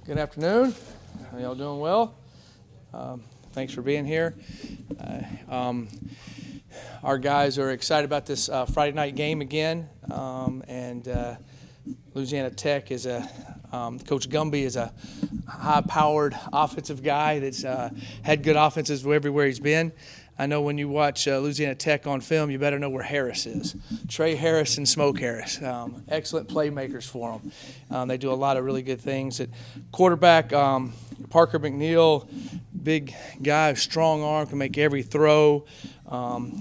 Good afternoon. Are y'all doing well? Thanks for being here. Our guys are excited about this Friday night game again, and Louisiana Tech is Coach Gumby is a high-powered offensive guy that's had good offenses everywhere he's been. I know when you watch Louisiana Tech on film, you better know where Harris is. Trey Harris and Smoke Harris, excellent playmakers for them. They do a lot of really good things. At quarterback, Parker McNeil, big guy, strong arm, can make every throw. I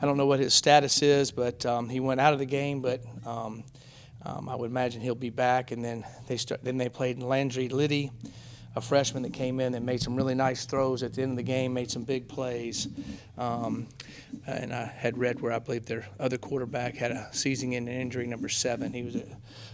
don't know what his status is, but he went out of the game, but I would imagine he'll be back. And then they played Landry Liddy, a freshman that came in and made some really nice throws at the end of the game, made some big plays. And I had read where I believe their other quarterback had a season-ending injury, number 7. He was a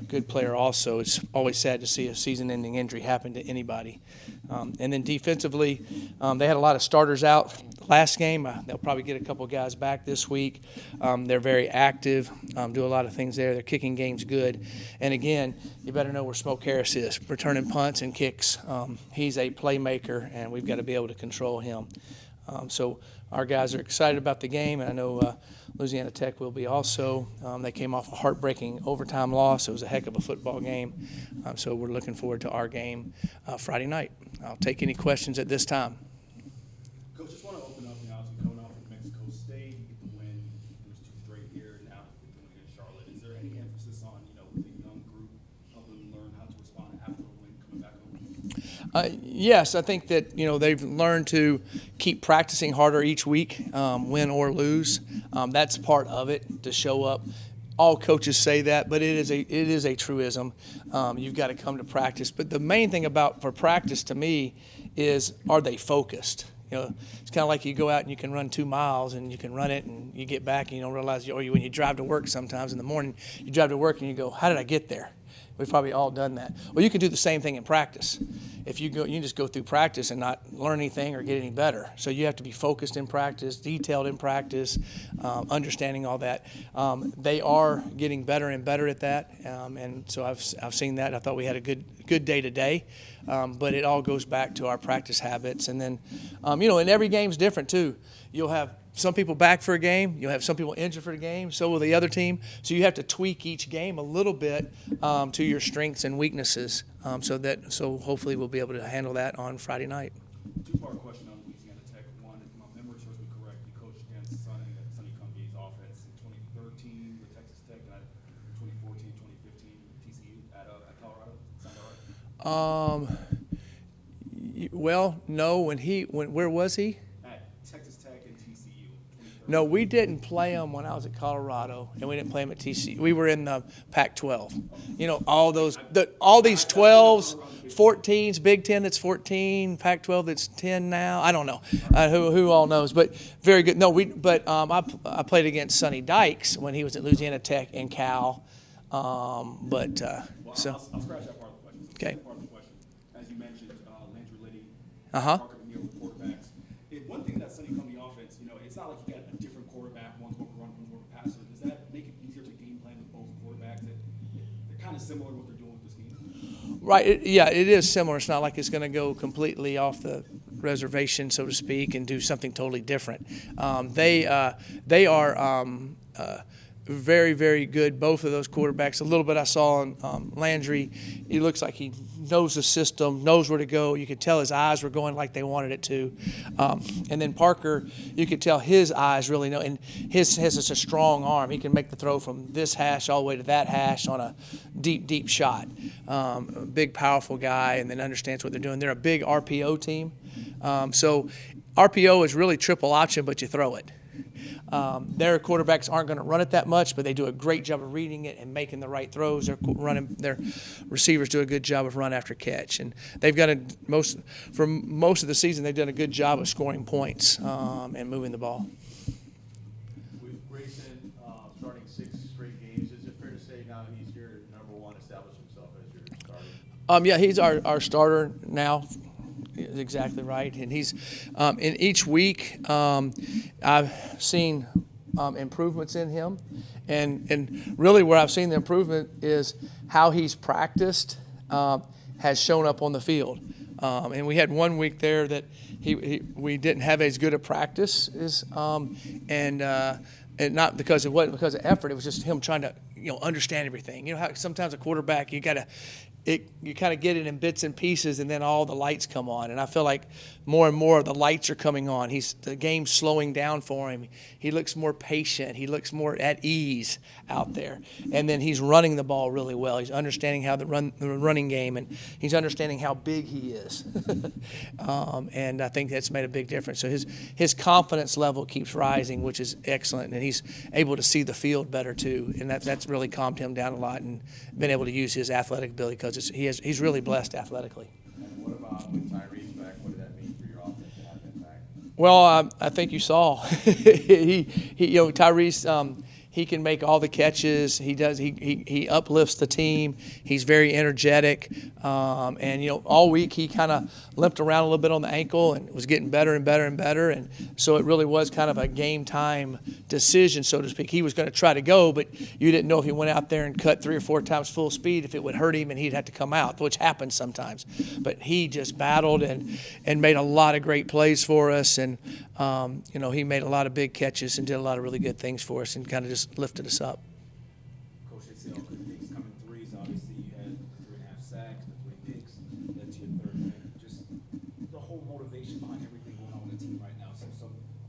good player also. It's always sad to see a season-ending injury happen to anybody. And then defensively, they had a lot of starters out last game. They'll probably get a couple guys back this week. They're very active, do a lot of things there. Their kicking game's good. And again, you better know where Smoke Harris is, returning punts and kicks. He's a playmaker, and we've got to be able to control him. So our guys are excited about the game, and I know Louisiana Tech will be also. They came off a heartbreaking overtime loss. It was a heck of a football game. So we're looking forward to our game Friday night. I'll take any questions at this time. Coach, just want to open up, obviously coming off of Mexico State, you get the win, there's 2 straight here, now you're doing it in Charlotte. Is there any emphasis on, with a young group, helping them learn how to respond after a win coming back home? Yes, I think that, they've learned to keep practicing harder each week, win or lose. That's part of it, to show up. All coaches say that, but it is a truism. You've got to come to practice. But the main thing for practice to me is, are they focused? It's kind of like you go out and you can run 2 miles and you can run it and you get back and you don't realize, or when you drive to work sometimes in the morning, you drive to work and you go, how did I get there? We've probably all done that. Well, you can do the same thing in practice. If you can just go through practice and not learn anything or get any better. So you have to be focused in practice, detailed in practice, understanding all that. They are getting better and better at that, and so I've seen that. I thought we had a good day today, but it all goes back to our practice habits. And then, and every game's different too. You'll have some people back for a game. You'll have some people injured for the game. So will the other team. So you have to tweak each game a little bit to your strengths and weaknesses. So hopefully we'll be able to handle that on Friday night. 2-part question on Louisiana Tech. One, if my memory serves me correct, you coached against Sonny Cumby's offense in 2013 with Texas Tech, and 2014, 2015 TCU at Colorado. Sound that right? Well, no. Where was he? Texas Tech and TCU. No, we didn't play him when I was at Colorado, and we didn't play him at TCU. We were in the Pac-12. All these 12s, 14s, Big Ten that's 14, Pac-12 that's 10 now. I don't know who all knows, but very good. No, I played against Sonny Dykes when he was at Louisiana Tech and Cal. I'll scratch that part of the question. Okay. Part of the question, as you mentioned, Landry Liddy, Uh-huh. Parker McNeil with quarterbacks. One thing that Sonny Cumby offense, it's not like you got a different quarterback, one's more run, one's more passer. Does that make it easier to game plan with both quarterbacks? They're kind of similar to what they're doing with this game. Right. It is similar. It's not like it's going to go completely off the reservation, so to speak, and do something totally different. They are very, very good, both of those quarterbacks. A little bit I saw on Landry. He looks like he knows the system, knows where to go. You could tell his eyes were going like they wanted it to. And then Parker, you could tell his eyes really know. And his has such a strong arm. He can make the throw from this hash all the way to that hash on a deep, deep shot. A big, powerful guy, and then understands what they're doing. They're a big RPO team. So RPO is really triple option, but you throw it. Their quarterbacks aren't going to run it that much, but they do a great job of reading it and making the right throws. Their receivers do a good job of run after catch, and they've got for most of the season they've done a good job of scoring points and moving the ball. With Grayson starting 6 straight games, is it fair to say now he's your number 1, established himself as your starter? Yeah, he's our starter now. Exactly right, and he's in each week. I've seen improvements in him, and really where I've seen the improvement is how he's practiced has shown up on the field. And we had 1 week there that we didn't have as good a practice as, and not because it wasn't because of effort. It was just him trying to understand everything. You know how sometimes a quarterback you kind of get it in bits and pieces, and then all the lights come on. And I feel like more and more the lights are coming on. The game's slowing down for him. He looks more patient. He looks more at ease out there. And then he's running the ball really well. He's understanding how the running game, and he's understanding how big he is. And I think that's made a big difference. So his confidence level keeps rising, which is excellent. And he's able to see the field better too. And that's really calmed him down a lot and been able to use his athletic ability because he's really blessed athletically. And what about with Tyrese back? What did that mean for your offense to have him back? Well, I think you saw Tyrese. He can make all the catches. He does. He uplifts the team. He's very energetic. And all week he kind of limped around a little bit on the ankle and was getting better and better and better. And so it really was kind of a game time decision, so to speak. He was going to try to go, but you didn't know if he went out there and cut 3 or 4 times full speed if it would hurt him and he'd have to come out, which happens sometimes. But he just battled and made a lot of great plays for us. And he made a lot of big catches and did a lot of really good things for us and kind of just lifted us up. Coach, they say all good things come in threes. Obviously, you had 3.5 sacks, the 3 picks, led to your third pick. Just the whole motivation behind everything going on with the team right now. Some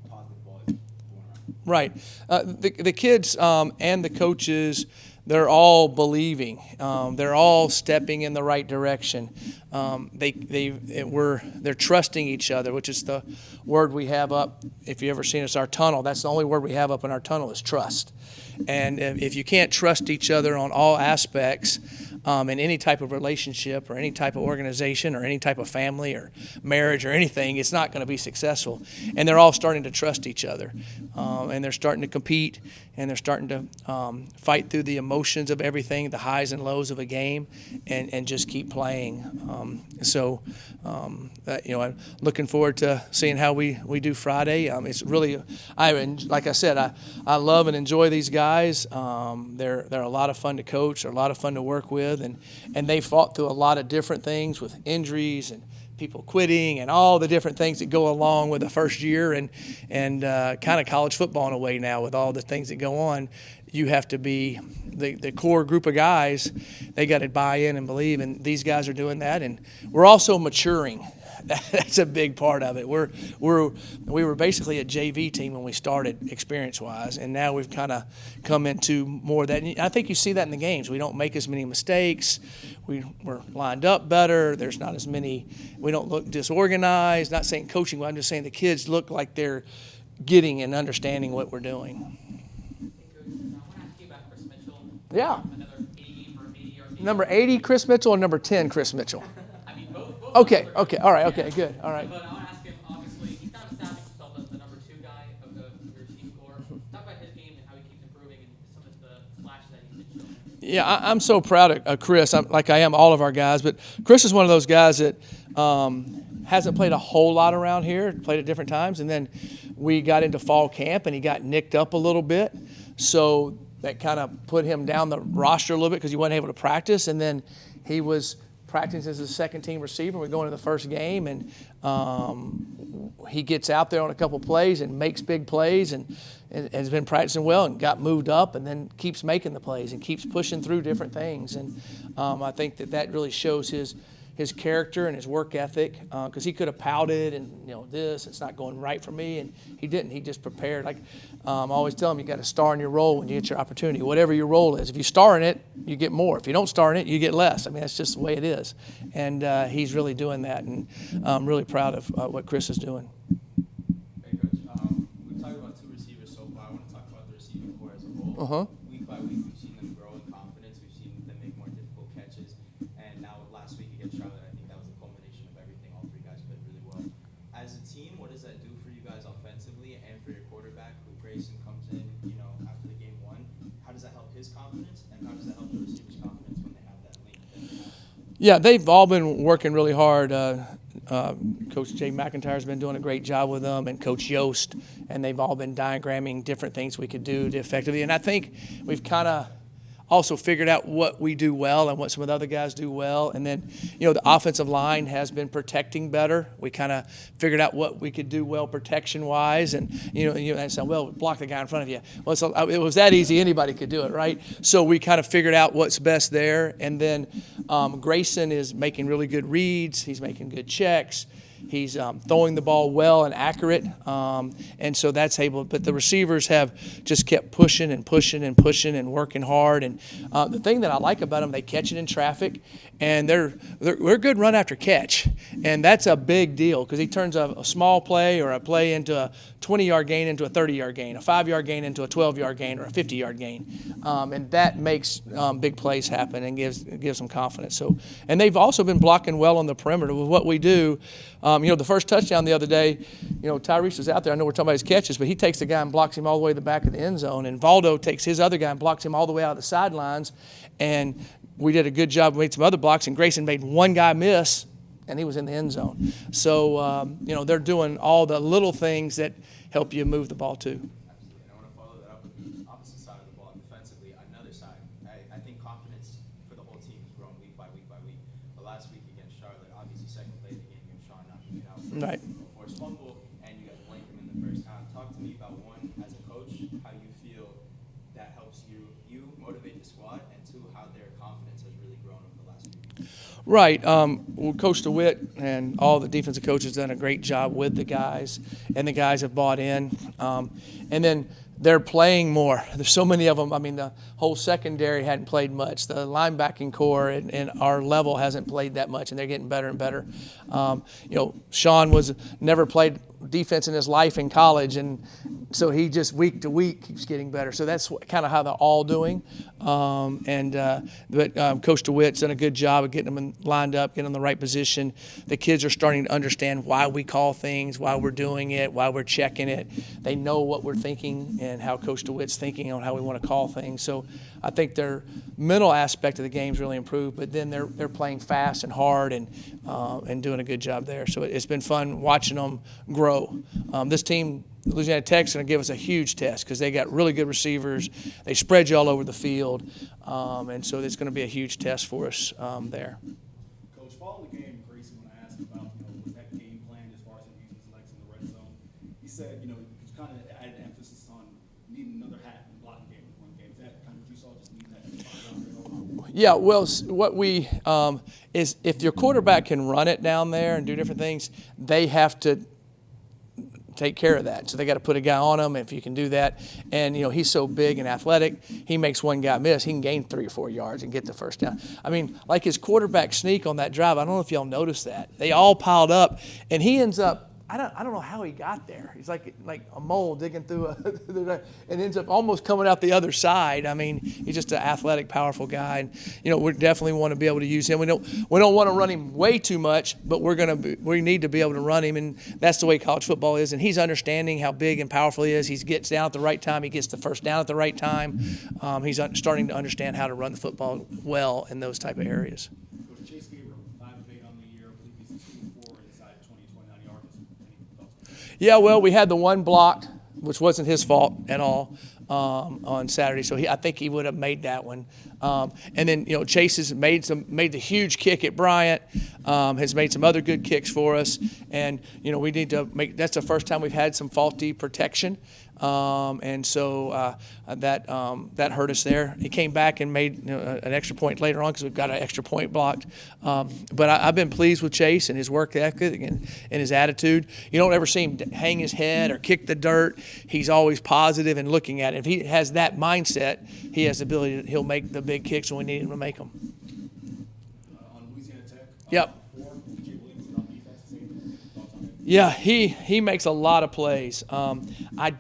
positive ball is going around. Right. The kids and the coaches, they're all believing. They're all stepping in the right direction. They're trusting each other, which is the word we have up. If you ever seen us, our tunnel, that's the only word we have up in our tunnel is trust. And if you can't trust each other on all aspects in any type of relationship or any type of organization or any type of family or marriage or anything, it's not going to be successful. And they're all starting to trust each other. And they're starting to compete, and they're starting to fight through the emotions of everything, the highs and lows of a game, and just keep playing. I'm looking forward to seeing how we do Friday. It's really, like I said, I love and enjoy these guys. They're a lot of fun to coach. They're a lot of fun to work with, and they fought through a lot of different things with injuries and people quitting and all the different things that go along with the first year and kind of college football in a way now with all the things that go on. You have to be the core group of guys. They got to buy in and believe, and these guys are doing that. And we're also maturing. That's a big part of it. We were basically a JV team when we started experience-wise, and now we've kind of come into more of that. And I think you see that in the games. We don't make as many mistakes. We're lined up better. There's not as many. We don't look disorganized. Not saying coaching, but I'm just saying the kids look like they're getting and understanding what we're doing. Yeah. Number 80, Chris Mitchell, or number 10, Chris Mitchell? I mean, both. Okay, all right, okay, good, all right. But I want to ask him, obviously, he's kind of established himself as the number 2 guy of the receiving core. Talk about his game and how he keeps improving and some of the flashes that he's been showing. Yeah, I'm so proud of Chris, like I am all of our guys, but Chris is one of those guys that hasn't played a whole lot around here, played at different times, and then we got into fall camp and he got nicked up a little bit, so that kind of put him down the roster a little bit because he wasn't able to practice. And then he was practicing as a second-team receiver. We go into the first game, and he gets out there on a couple plays and makes big plays and has been practicing well and got moved up and then keeps making the plays and keeps pushing through different things. And I think that really shows his character and his work ethic, because he could have pouted and it's not going right for me, and he didn't. He just prepared. Like I always tell him, you got to star in your role when you get your opportunity, whatever your role is. If you star in it, you get more. If you don't star in it, you get less. I mean, that's just the way it is. And he's really doing that, and I'm really proud of what Chris is doing. Hey, Coach. We've talked about 2 receivers so far. I want to talk about the receiving core as a whole. Week by week, we've seen them grow in confidence. We've seen them make more difficult catches. And now last week against Charlotte, I think that was the culmination of everything. All 3 guys played really well. As a team, what does that do for you guys offensively and for your quarterback, who Grayson comes in, after the game 1? How does that help his confidence, and how does that help the receivers' confidence when they have that link that they have? Yeah, they've all been working really hard. Coach MacIntyre has been doing a great job with them, and Coach Yost, and they've all been diagramming different things we could do to effectively. And I think we've kind of also figured out what we do well and what some of the other guys do well. And then, the offensive line has been protecting better. We kind of figured out what we could do well protection-wise. And, and said, well, block the guy in front of you. Well, it was that easy. Anybody could do it, right? So we kind of figured out what's best there. And then Grayson is making really good reads. He's making good checks. He's throwing the ball well and accurate, and so that's able. But the receivers have just kept pushing and pushing and pushing and working hard. And the thing that I like about them, they catch it in traffic, and they're good run after catch, and that's a big deal because he turns a small play or a play into a 20-yard gain into a 30-yard gain, a 5-yard gain into a 12-yard gain or a 50-yard gain, and that makes big plays happen and gives them confidence. So, and they've also been blocking well on the perimeter with what we do. The first touchdown the other day, Tyrese was out there. I know we're talking about his catches, but he takes the guy and blocks him all the way to the back of the end zone. And Valdo takes his other guy and blocks him all the way out of the sidelines. And we did a good job. We made some other blocks, and Grayson made one guy miss, and he was in the end zone. So, they're doing all the little things that help you move the ball too. Absolutely. And I want to follow that up with the opposite side of the ball, defensively, another side. I think confidence for the whole team has grown week by week by week. But last week against Charlotte, obviously second play of the game, you have Sean knocking it out. Right. Forced fumble, and you got Blankham in the first half. Talk to me about, one, as a coach, how you feel that helps you motivate the squad, and two, how their confidence has really grown over the last week. Right. Well, Coach DeWitt and all the defensive coaches done a great job with the guys, and the guys have bought in. And then they're playing more. There's so many of them. I mean, the whole secondary hadn't played much. The linebacking core and our level hasn't played that much, and they're getting better and better. Sean was never played defense in his life in college, and so he just week to week keeps getting better. So that's kind of how they're all doing. But Coach DeWitt's done a good job of getting them lined up, getting them in the right position. The kids are starting to understand why we call things, why we're doing it, why we're checking it. They know what we're thinking and how Coach DeWitt's thinking on how we want to call things. So I think their mental aspect of the game's really improved, but then they're playing fast and hard and doing a good job there. So it's been fun watching them grow. This team, Louisiana Tech's going to give us a huge test because they got really good receivers. They spread you all over the field, and so it's going to be a huge test for us there. Coach, following the game, Grayson, when I asked him about, was that game plan as far as him using his legs in the red zone, he said, he was kind of added emphasis on needing another hat in the blocking game with one game. Is that kind of what you saw, just needing that? Yeah, well, what we is if your quarterback can run it down there and do different things, they have to take care of that. So they got to put a guy on him if you can do that. And, he's so big and athletic, he makes one guy miss. He can gain 3 or 4 yards and get the first down. I mean, like his quarterback sneak on that drive, I don't know if y'all noticed that. They all piled up, and he ends up, I don't know how he got there. He's like a mole digging through and ends up almost coming out the other side. I mean, he's just an athletic, powerful guy, and we definitely want to be able to use him. We don't want to run him way too much, but we need to be able to run him, and that's the way college football is. And he's understanding how big and powerful he is. He gets down at the right time. He gets the first down at the right time. He's starting to understand how to run the football well in those type of areas. Coach, Chase Gabriel, 5 of 8 on the year. I believe he's 2 of 4 inside 20, 29 yards. Yeah, well, we had the one blocked, which wasn't his fault at all, on Saturday. So I think he would have made that one. And then Chase has made the huge kick at Bryant. Has made some other good kicks for us, and we need to make. That's the first time we've had some faulty protection. And so that hurt us there. He came back and made an extra point later on because we've got an extra point blocked. But I've been pleased with Chase and his work ethic and his attitude. You don't ever see him hang his head or kick the dirt. He's always positive and looking at it. If he has that mindset, he has the ability. He'll make the big kicks when we need him to make them. On Louisiana Tech. Yep. Yeah, he makes a lot of plays. I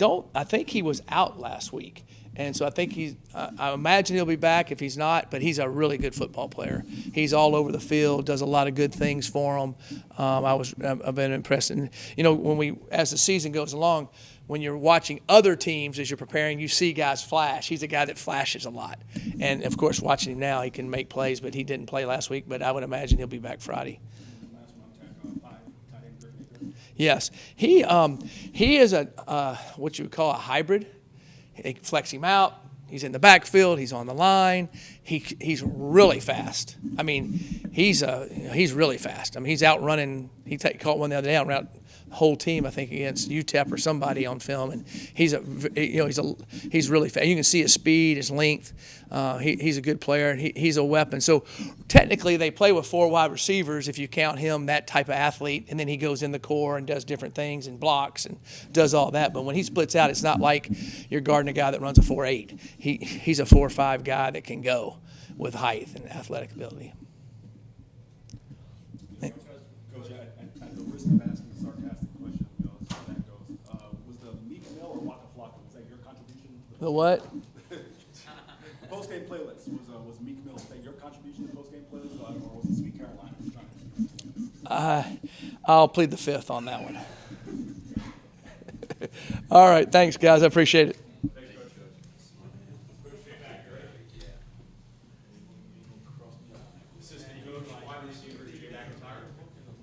think he was out last week, and so I think I imagine he'll be back if he's not. But he's a really good football player. He's all over the field, does a lot of good things for him. I've been impressed, and as the season goes along, when you're watching other teams as you're preparing, you see guys flash. He's a guy that flashes a lot, and of course, watching him now, he can make plays. But he didn't play last week. But I would imagine he'll be back Friday. Yes, he is what you would call a hybrid. They flex him out, He's in the backfield. He's on the line. He's really fast. I mean, he's really fast. I mean, he's outrunning. Caught one the other day, outran the whole team, I think, against UTEP or somebody on film, and he's really fast. You can see his speed, his length. He's a good player, and he's a weapon. So technically, they play with 4 wide receivers if you count him that type of athlete, and then he goes in the core and does different things and blocks and does all that. But when he splits out, it's not like you're guarding a guy that runs a 4.8. He's a 4.5 guy that can go with height and athletic ability. Coach, at the risk of asking a sarcastic question, as far as that goes, was the Meek Mill or Waka Flocka, was that your contribution? The what? Post-game playlist, was Meek Mill, was that your contribution to the post-game playlist, or was it Sweet Carolina? I'm just trying to I'll plead the fifth on that one. All right, thanks, guys. I appreciate it. Assistant coach, wide receiver, MacIntyre.